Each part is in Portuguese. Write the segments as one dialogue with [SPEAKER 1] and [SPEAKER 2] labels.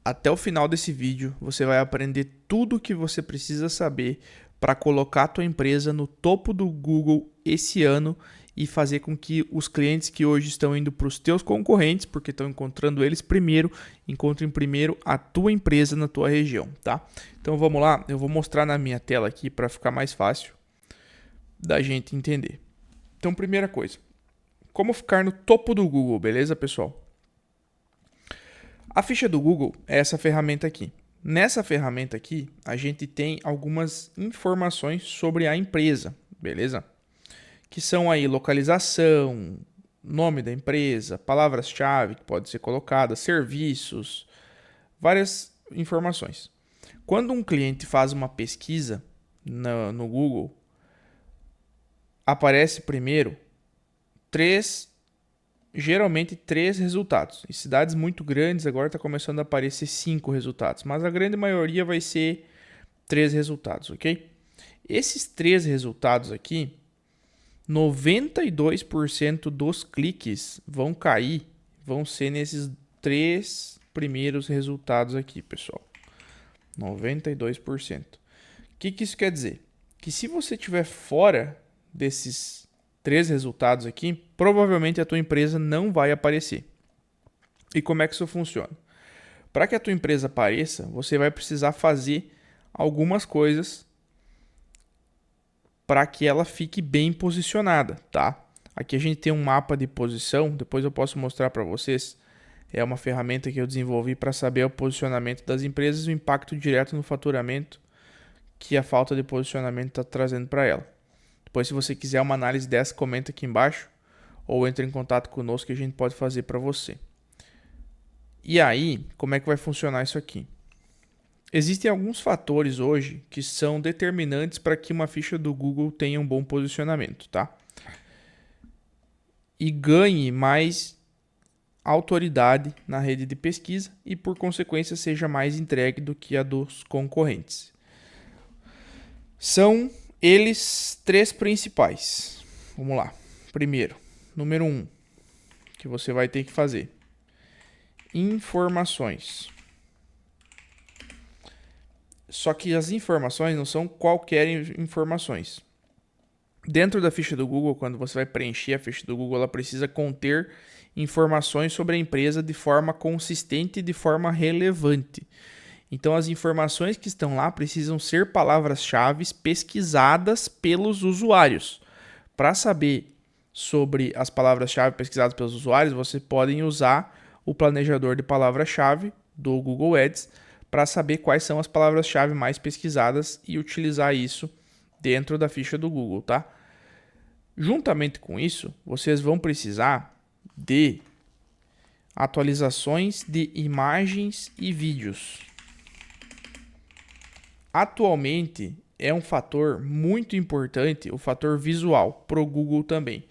[SPEAKER 1] Até o final desse vídeo, você vai aprender tudo o que você precisa saber para colocar a tua empresa no topo do Google esse ano e fazer com que os clientes que hoje estão indo para os teus concorrentes, porque estão encontrando eles primeiro, encontrem primeiro a tua empresa na tua região, tá? Então vamos lá, eu vou mostrar na minha tela aqui para ficar mais fácil da gente entender. Então, primeira coisa, como ficar no topo do Google, beleza, pessoal? A ficha do Google é essa ferramenta aqui. Nessa ferramenta aqui, a gente tem algumas informações sobre a empresa, beleza? Que são aí localização, nome da empresa, palavras-chave que pode ser colocadas, serviços, várias informações. Quando um cliente faz uma pesquisa no Google, aparece primeiro geralmente 3 resultados. Em cidades muito grandes agora está começando a aparecer 5 resultados, mas a grande maioria vai ser 3 resultados, ok? Esses 3 resultados aqui, 92% dos cliques vão ser nesses 3 primeiros resultados aqui, pessoal. 92%. O que isso quer dizer? Que se você estiver fora desses 3 resultados aqui, provavelmente a tua empresa não vai aparecer. E como é que isso funciona? Para que a tua empresa apareça, você vai precisar fazer algumas coisas para que ela fique bem posicionada, tá? Aqui a gente tem um mapa de posição, depois eu posso mostrar para vocês. É uma ferramenta que eu desenvolvi para saber o posicionamento das empresas e o impacto direto no faturamento que a falta de posicionamento está trazendo para ela. Depois, se você quiser uma análise dessa, comenta aqui embaixo ou entre em contato conosco que a gente pode fazer para você. E aí, como é que vai funcionar isso aqui? Existem alguns fatores hoje que são determinantes para que uma ficha do Google tenha um bom posicionamento, tá? E ganhe mais autoridade na rede de pesquisa e, por consequência, seja mais entregue do que a dos concorrentes. São eles 3 principais. Vamos lá. Primeiro, número 1, que você vai ter que fazer. Informações. Só que as informações não são qualquer informações. Dentro da ficha do Google, quando você vai preencher a ficha do Google, ela precisa conter informações sobre a empresa de forma consistente e de forma relevante. Então, as informações que estão lá precisam ser palavras-chave pesquisadas pelos usuários. Para saber sobre as palavras-chave pesquisadas pelos usuários, você pode usar o planejador de palavra-chave do Google Ads para saber quais são as palavras-chave mais pesquisadas e utilizar isso dentro da ficha do Google, tá? Juntamente com isso, vocês vão precisar de atualizações de imagens e vídeos. Atualmente é um fator muito importante, o fator visual, para o Google também.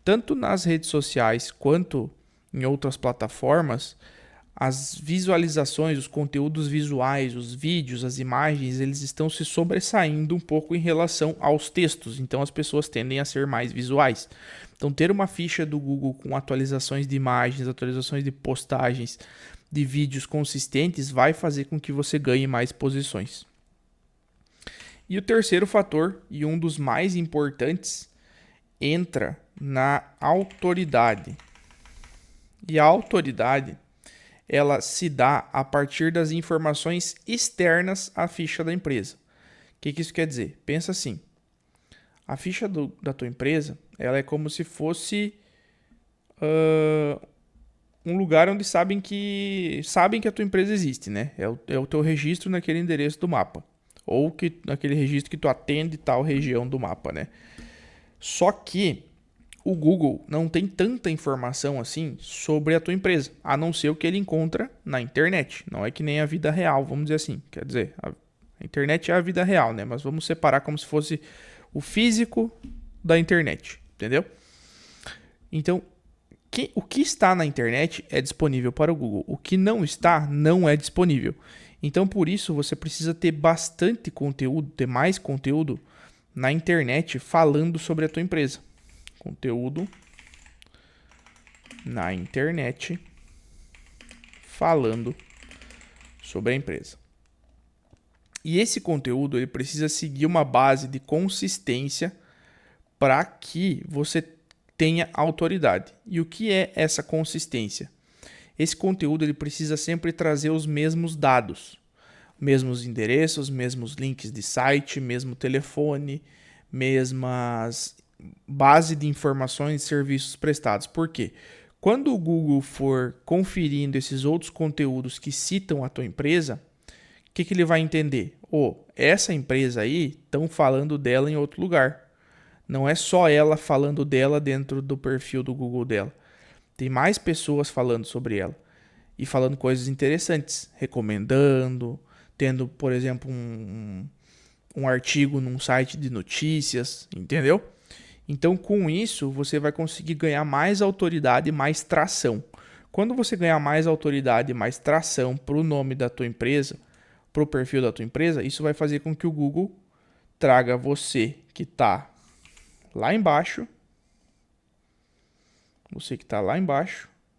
[SPEAKER 1] Tanto nas redes sociais quanto em outras plataformas, as visualizações, os conteúdos visuais, os vídeos, as imagens, eles estão se sobressaindo um pouco em relação aos textos. Então as pessoas tendem a ser mais visuais. Então ter uma ficha do Google com atualizações de imagens, atualizações de postagens, de vídeos consistentes vai fazer com que você ganhe mais posições. E o terceiro fator, e um dos mais importantes, entra na autoridade. E a autoridade, ela se dá a partir das informações externas à ficha da empresa. O que isso quer dizer? Pensa assim, a ficha da tua empresa, ela é como se fosse um lugar onde sabem que a tua empresa existe, né? É o teu registro naquele endereço do mapa. Ou naquele registro que tu atende tal região do mapa, né? Só que o Google não tem tanta informação assim sobre a tua empresa, a não ser o que ele encontra na internet. Não é que nem a vida real, vamos dizer assim. Quer dizer, a internet é a vida real, né? Mas vamos separar como se fosse o físico da internet, entendeu? Então, o que está na internet é disponível para o Google. O que não está, não é disponível. Então, por isso, você precisa ter bastante conteúdo, ter mais conteúdo na internet falando sobre a tua empresa. Conteúdo na internet falando sobre a empresa. E esse conteúdo ele precisa seguir uma base de consistência para que você tenha autoridade. E o que é essa consistência? Esse conteúdo ele precisa sempre trazer os mesmos dados, mesmos endereços, mesmos links de site, mesmo telefone, mesmas base de informações e serviços prestados. Por quê? Quando o Google for conferindo esses outros conteúdos que citam a tua empresa, o que ele vai entender? Essa empresa aí estão falando dela em outro lugar. Não é só ela falando dela dentro do perfil do Google dela. Tem mais pessoas falando sobre ela e falando coisas interessantes, recomendando, tendo, por exemplo, um artigo num site de notícias, entendeu? Então, com isso, você vai conseguir ganhar mais autoridade e mais tração. Quando você ganhar mais autoridade e mais tração para o nome da tua empresa, para o perfil da tua empresa, isso vai fazer com que o Google traga você que está lá embaixo,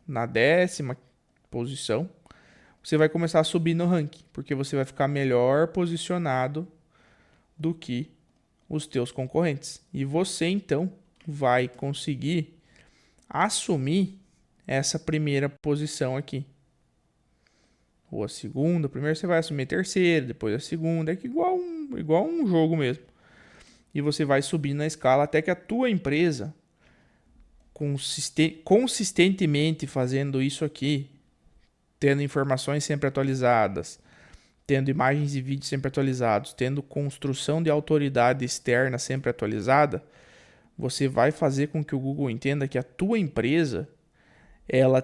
[SPEAKER 1] na 10ª posição, você vai começar a subir no ranking, porque você vai ficar melhor posicionado do que os teus concorrentes. E você, então, vai conseguir assumir essa primeira posição aqui. Ou a segunda, primeiro você vai assumir a terceira, depois a segunda, é que igual um jogo mesmo. E você vai subir na escala até que a tua empresa, consistentemente fazendo isso aqui, tendo informações sempre atualizadas, tendo imagens e vídeos sempre atualizados, tendo construção de autoridade externa sempre atualizada, você vai fazer com que o Google entenda que a tua empresa ela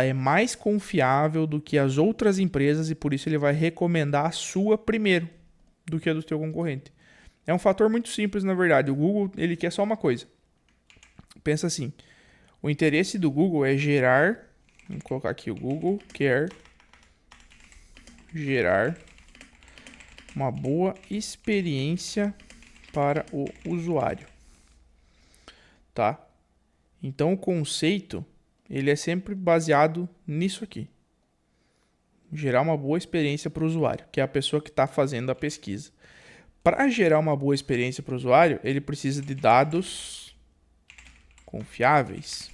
[SPEAKER 1] é mais confiável do que as outras empresas e por isso ele vai recomendar a sua primeiro do que a do teu concorrente. É um fator muito simples, na verdade. O Google ele quer só uma coisa. Pensa assim, o interesse do Google é gerar, vamos colocar aqui, o Google quer gerar uma boa experiência para o usuário, tá? Então o conceito ele é sempre baseado nisso aqui, gerar uma boa experiência para o usuário, que é a pessoa que está fazendo a pesquisa. Para gerar uma boa experiência para o usuário, ele precisa de dados confiáveis.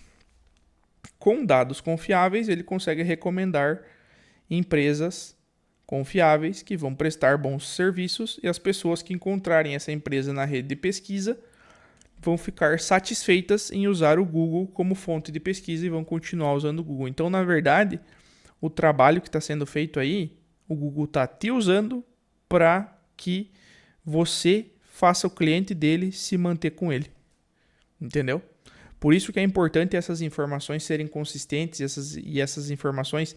[SPEAKER 1] Com dados confiáveis, ele consegue recomendar empresas confiáveis que vão prestar bons serviços e as pessoas que encontrarem essa empresa na rede de pesquisa vão ficar satisfeitas em usar o Google como fonte de pesquisa e vão continuar usando o Google. Então, na verdade, o trabalho que está sendo feito aí, o Google está te usando para que você faça o cliente dele se manter com ele. Entendeu? Por isso que é importante essas informações serem consistentes e essas informações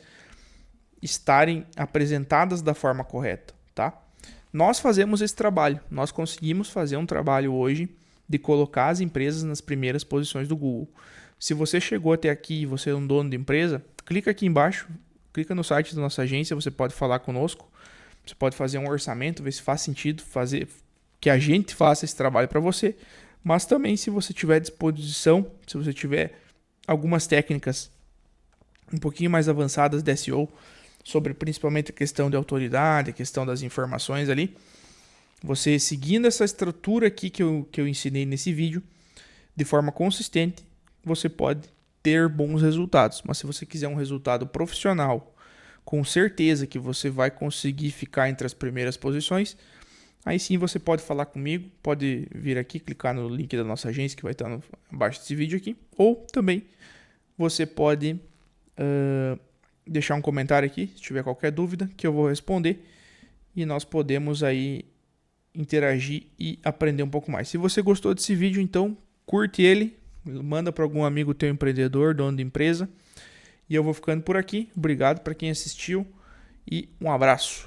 [SPEAKER 1] estarem apresentadas da forma correta, tá? Nós fazemos esse trabalho, nós conseguimos fazer um trabalho hoje de colocar as empresas nas primeiras posições do Google. Se você chegou até aqui e você é um dono de empresa, clica aqui embaixo, clica no site da nossa agência, você pode falar conosco, você pode fazer um orçamento, ver se faz sentido fazer que a gente faça esse trabalho para você, mas também se você tiver disposição, se você tiver algumas técnicas um pouquinho mais avançadas de SEO, sobre principalmente a questão de autoridade, a questão das informações ali, você seguindo essa estrutura aqui que eu ensinei nesse vídeo, de forma consistente, você pode ter bons resultados. Mas se você quiser um resultado profissional, com certeza que você vai conseguir ficar entre as primeiras posições, aí sim você pode falar comigo, pode vir aqui, clicar no link da nossa agência que vai estar abaixo desse vídeo aqui, ou também você pode deixar um comentário aqui, se tiver qualquer dúvida, que eu vou responder e nós podemos aí interagir e aprender um pouco mais. Se você gostou desse vídeo, então curte ele, manda para algum amigo teu empreendedor, dono de empresa, e eu vou ficando por aqui. Obrigado para quem assistiu e um abraço.